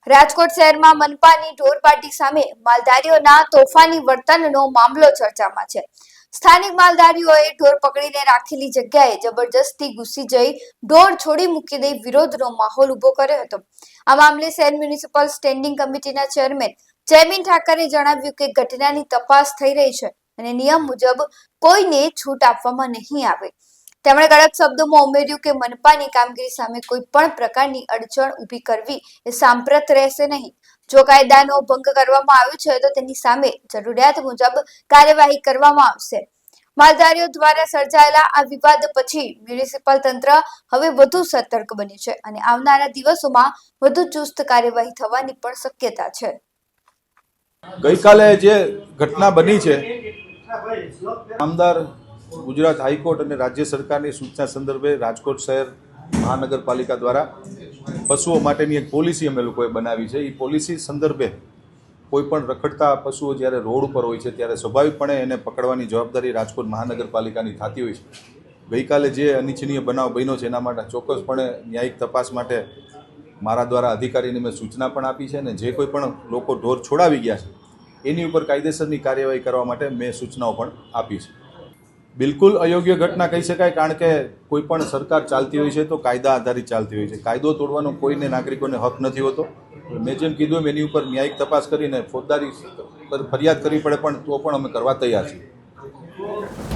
રાજકોટ શહેરમાં મનપાની ઢોર પાર્ટી સામે માલધારીઓના તોફાની વર્તનનો મામલો ચર્ચામાં છે। સ્થાનિક માલધારીઓએ ઢોર પકડીને રાખેલી જગ્યાએ જબરજસ્તી ઘૂસી જઈ ઢોર છોડી મૂકી દઈ વિરોધનો માહોલ ઉભો કર્યો હતો। આ મામલે શહેર મ્યુનિસિપલ સ્ટેન્ડિંગ કમિટીના ચેરમેન જયમીન ઠાકરે જણાવ્યું કે ઘટનાની તપાસ થઈ રહી છે અને નિયમ મુજબ કોઈને છૂટ આપવામાં નહીં આવે। તેમણે કડક શબ્દોમાં ઉમેર્યું કે મનપાની કામગીરી સામે કોઈ પણ પ્રકારની અડચણ ઊભી કરવી એ સાંપ્રત રહેશે નહીં। જો કાયદાનો ભંગ કરવામાં આવ્યો છે તો તેની સામે જરૂરિયાત મુજબ કાર્યવાહી કરવામાં આવશે। માલધારીઓ દ્વારા સર્જાયેલા આ વિવાદ પછી મ્યુનિસિપલ તંત્ર હવે વધુ સતર્ક બન્યું છે અને આવનારા દિવસોમાં વધુ ચુસ્ત કાર્યવાહી થવાની પણ શક્યતા છે। ગઈકાલે જે ઘટના બની છે, નામદાર ગુજરાત હાઈકોર્ટ અને રાજ્ય સરકારની સૂચના સંદર્ભે રાજકોટ શહેર મહાનગરપાલિકા દ્વારા પશુઓ માટેની એક પોલિસી અમે લોકોએ બનાવી છે। એ પોલિસી સંદર્ભે કોઈ પણ રખડતા પશુઓ જ્યારે રોડ ઉપર હોય છે ત્યારે સ્વાભાવિકપણે એને પકડવાની જવાબદારી રાજકોટ મહાનગરપાલિકાની થતી હોય છે। ગઈકાલે જે અનિચ્છનીય બનાવ બન્યો છે એના માટે ચોક્કસપણે ન્યાયિક તપાસ માટે મારા દ્વારા અધિકારીને મેં સૂચના પણ આપી છે અને જે કોઈ પણ લોકો ઢોર છોડાવી ગયા છે એની ઉપર કાયદેસરની કાર્યવાહી કરવા માટે મેં સૂચનાઓ પણ આપી છે। બિલકુલ અયોગ્ય ઘટના કહી શકાય, કારણ કે કોઈ પણ સરકાર ચાલતી હોય છે તો કાયદા આધારિત ચાલતી હોય છે। કાયદો તોડવાનો કોઈને નાગરિકોને હક નથી હોતો। મેં જેમ કીધું એમ એની ઉપર ન્યાયિક તપાસ કરીને ફોજદારી ફરિયાદ કરવી પડે પણ તો પણ અમે કરવા તૈયાર છીએ।